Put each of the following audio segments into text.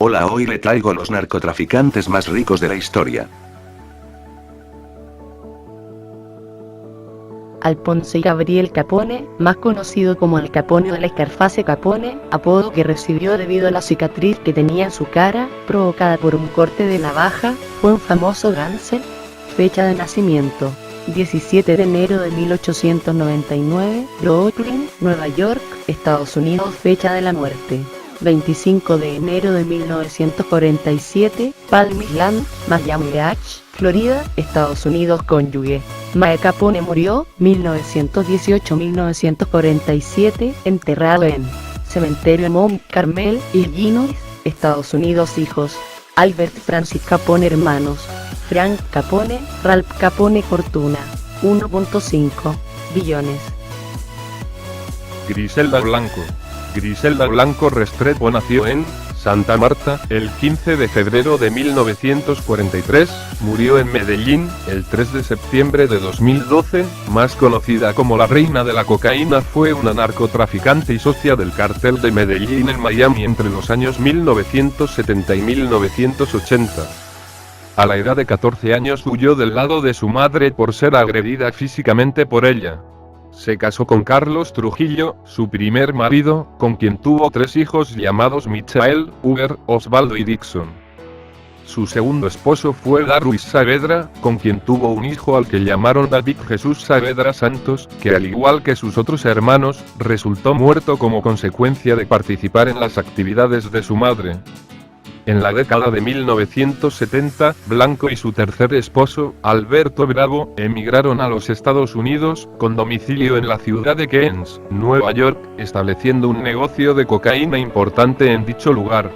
Hola, hoy le traigo los narcotraficantes más ricos de la historia. Alphonse Gabriel Capone, más conocido como Al Capone o la Scarface Capone, apodo que recibió debido a la cicatriz que tenía en su cara, provocada por un corte de navaja, fue un famoso gángster. Fecha de nacimiento: 17 de enero de 1899, Brooklyn, Nueva York, Estados Unidos. Fecha de la muerte: 25 de enero de 1947, Palm Island, Miami Beach, Florida, Estados Unidos. Cónyuge: Mae Capone murió, 1918-1947, enterrado en Cementerio Mount Carmel, Illinois, Estados Unidos. Hijos: Albert Francis Capone. Hermanos: Frank Capone, Ralph Capone. Fortuna: 1.5 billones. Griselda Blanco. Griselda Blanco Restrepo nació en Santa Marta, el 15 de febrero de 1943, murió en Medellín, el 3 de septiembre de 2012, más conocida como la reina de la cocaína. Fue una narcotraficante y socia del cartel de Medellín en Miami entre los años 1970 y 1980. A la edad de 14 años huyó del lado de su madre por ser agredida físicamente por ella. Se casó con Carlos Trujillo, su primer marido, con quien tuvo 3 hijos llamados Michael, Uber, Osvaldo y Dixon. Su segundo esposo fue Darwis Saavedra, con quien tuvo un hijo al que llamaron David Jesús Saavedra Santos, que al igual que sus otros hermanos, resultó muerto como consecuencia de participar en las actividades de su madre. En la década de 1970, Blanco y su tercer esposo, Alberto Bravo, emigraron a los Estados Unidos, con domicilio en la ciudad de Queens, Nueva York, estableciendo un negocio de cocaína importante en dicho lugar.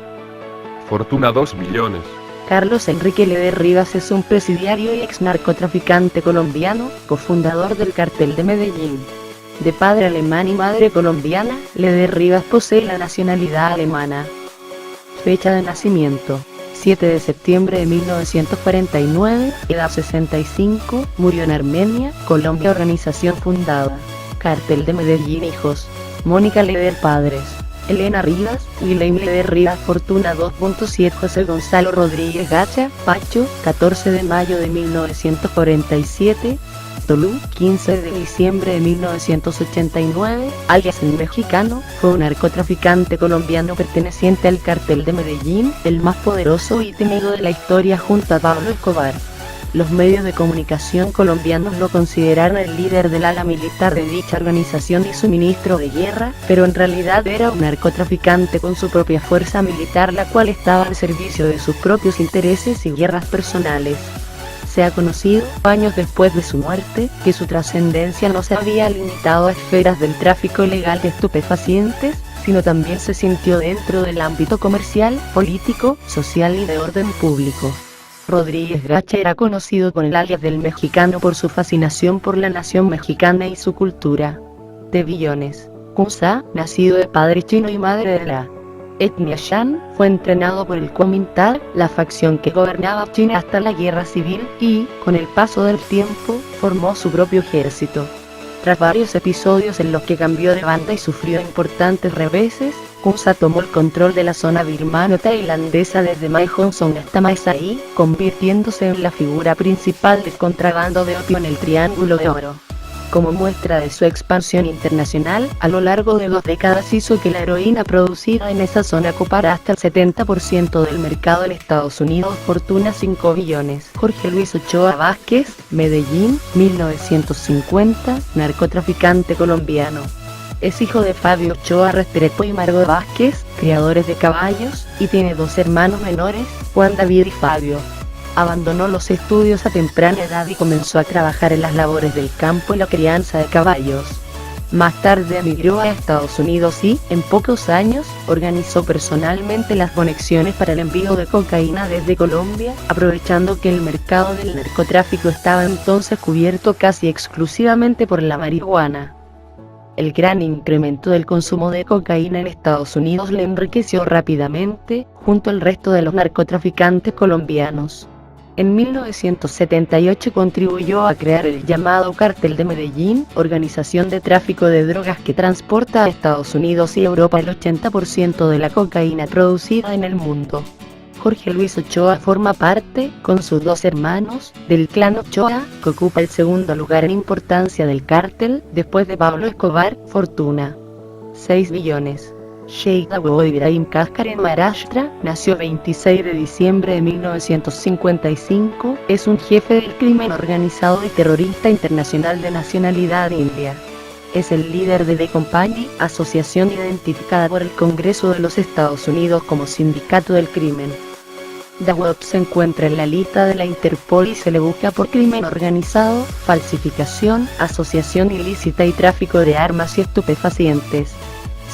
Fortuna: 2 billones. Carlos Enrique Leder Rivas es un presidiario y ex narcotraficante colombiano, cofundador del cartel de Medellín. De padre alemán y madre colombiana, Leder Rivas posee la nacionalidad alemana. Fecha de nacimiento: 7 de septiembre de 1949, edad 65, murió en Armenia, Colombia. Organización fundada: Cartel de Medellín. Hijos: Mónica Leder. Padres: Elena Rivas, William Leder Rivas. Fortuna: 2.7. José Gonzalo Rodríguez Gacha, Pacho, 14 de mayo de 1947, Tolú, 15 de diciembre de 1989, alias El Mexicano, fue un narcotraficante colombiano perteneciente al cartel de Medellín, el más poderoso y temido de la historia junto a Pablo Escobar. Los medios de comunicación colombianos lo consideraron el líder del ala militar de dicha organización y su ministro de guerra, pero en realidad era un narcotraficante con su propia fuerza militar, la cual estaba al servicio de sus propios intereses y guerras personales. Se ha conocido, años después de su muerte, que su trascendencia no se había limitado a esferas del tráfico ilegal de estupefacientes, sino también se sintió dentro del ámbito comercial, político, social y de orden público. Rodríguez Gacha era conocido con el alias del Mexicano por su fascinación por la nación mexicana y su cultura. De billones. Kunsa, nacido de padre chino y madre de la etnia Shan, fue entrenado por el Kuomintang, la facción que gobernaba China hasta la guerra civil, y, con el paso del tiempo, formó su propio ejército. Tras varios episodios en los que cambió de banda y sufrió importantes reveses, Kunsa tomó el control de la zona birmano-tailandesa desde Mae Hong Son hasta Mae Sai, convirtiéndose en la figura principal del contrabando de opio en el Triángulo de Oro. Como muestra de su expansión internacional, a lo largo de 2 décadas hizo que la heroína producida en esa zona copara hasta el 70% del mercado en Estados Unidos. Fortuna: 5 billones. Jorge Luis Ochoa Vázquez, Medellín, 1950, narcotraficante colombiano. Es hijo de Fabio Ochoa Restrepo y Margot Vázquez, criadores de caballos, y tiene 2 hermanos menores, Juan David y Fabio. Abandonó los estudios a temprana edad y comenzó a trabajar en las labores del campo y la crianza de caballos. Más tarde emigró a Estados Unidos y, en pocos años, organizó personalmente las conexiones para el envío de cocaína desde Colombia, aprovechando que el mercado del narcotráfico estaba entonces cubierto casi exclusivamente por la marihuana. El gran incremento del consumo de cocaína en Estados Unidos le enriqueció rápidamente, junto al resto de los narcotraficantes colombianos. En 1978 contribuyó a crear el llamado Cártel de Medellín, organización de tráfico de drogas que transporta a Estados Unidos y Europa el 80% de la cocaína producida en el mundo. Jorge Luis Ochoa forma parte, con sus dos hermanos, del clan Ochoa, que ocupa el segundo lugar en importancia del cártel, después de Pablo Escobar. Fortuna: 6 billones. Sheikh Dawood Ibrahim Kashgar en Maharashtra, nació 26 de diciembre de 1955, es un jefe del crimen organizado y terrorista internacional de nacionalidad india. Es el líder de The Company, asociación identificada por el Congreso de los Estados Unidos como Sindicato del Crimen. Dawood se encuentra en la lista de la Interpol y se le busca por crimen organizado, falsificación, asociación ilícita y tráfico de armas y estupefacientes.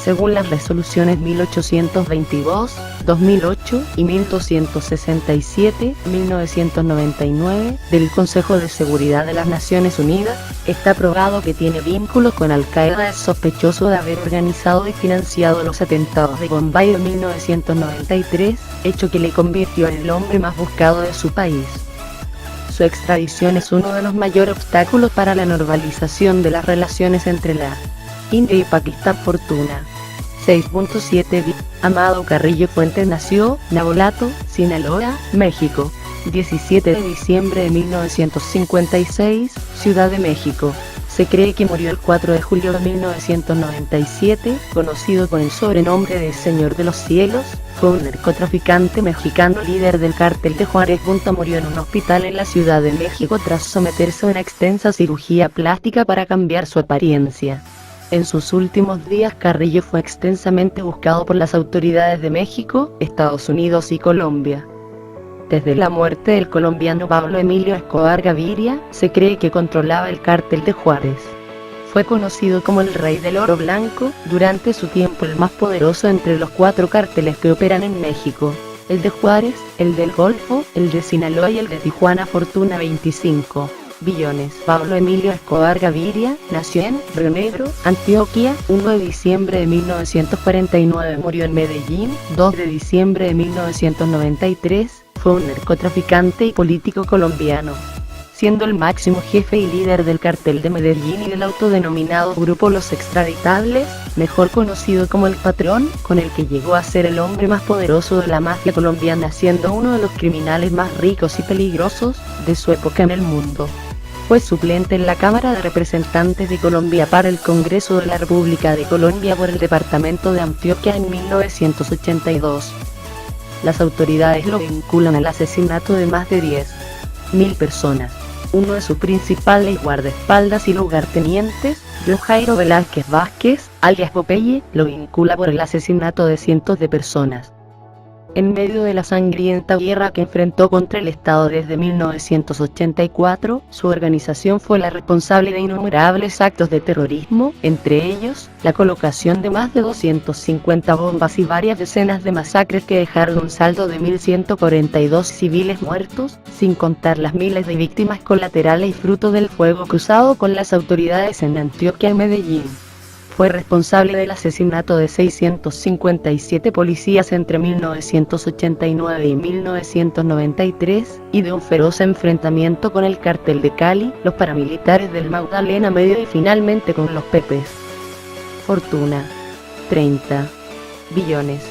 Según las resoluciones 1822, 2008 y 1267, 1999, del Consejo de Seguridad de las Naciones Unidas, está probado que tiene vínculos con Al-Qaeda. Es sospechoso de haber organizado y financiado los atentados de Bombay de 1993, hecho que le convirtió en el hombre más buscado de su país. Su extradición es uno de los mayores obstáculos para la normalización de las relaciones entre la India y Pakistán. Fortuna: 6.7 billones. Amado Carrillo Fuentes nació, Navolato, Sinaloa, México, 17 de diciembre de 1956, Ciudad de México. Se cree que murió el 4 de julio de 1997, conocido con el sobrenombre de Señor de los Cielos. Fue un narcotraficante mexicano líder del cártel de Juárez. Murió en un hospital en la Ciudad de México tras someterse a una extensa cirugía plástica para cambiar su apariencia. En sus últimos días, Carrillo fue extensamente buscado por las autoridades de México, Estados Unidos y Colombia. Desde la muerte del colombiano Pablo Emilio Escobar Gaviria, se cree que controlaba el cártel de Juárez. Fue conocido como el Rey del Oro Blanco, durante su tiempo el más poderoso entre los 4 cárteles que operan en México: el de Juárez, el del Golfo, el de Sinaloa y el de Tijuana. Fortuna: 25 billones. Pablo Emilio Escobar Gaviria nació en Río Negro, Antioquia, 1 de diciembre de 1949. Murió en Medellín, 2 de diciembre de 1993. Fue un narcotraficante y político colombiano, siendo el máximo jefe y líder del cartel de Medellín y del autodenominado Grupo Los Extraditables, mejor conocido como El Patrón, con el que llegó a ser el hombre más poderoso de la mafia colombiana, siendo uno de los criminales más ricos y peligrosos de su época en el mundo. Fue suplente en la Cámara de Representantes de Colombia para el Congreso de la República de Colombia por el departamento de Antioquia en 1982. Las autoridades lo vinculan al asesinato de más de 10.000 personas. Uno de sus principales guardaespaldas y lugartenientes, John Jairo Velázquez Vázquez, alias Popeye, lo vincula por el asesinato de cientos de personas. En medio de la sangrienta guerra que enfrentó contra el Estado desde 1984, su organización fue la responsable de innumerables actos de terrorismo, entre ellos, la colocación de más de 250 bombas y varias decenas de masacres que dejaron un saldo de 1.142 civiles muertos, sin contar las miles de víctimas colaterales y fruto del fuego cruzado con las autoridades en Antioquia y Medellín. Fue responsable del asesinato de 657 policías entre 1989 y 1993, y de un feroz enfrentamiento con el Cartel de Cali, los paramilitares del Magdalena Medio y finalmente con los Pepes. Fortuna: 30 billones.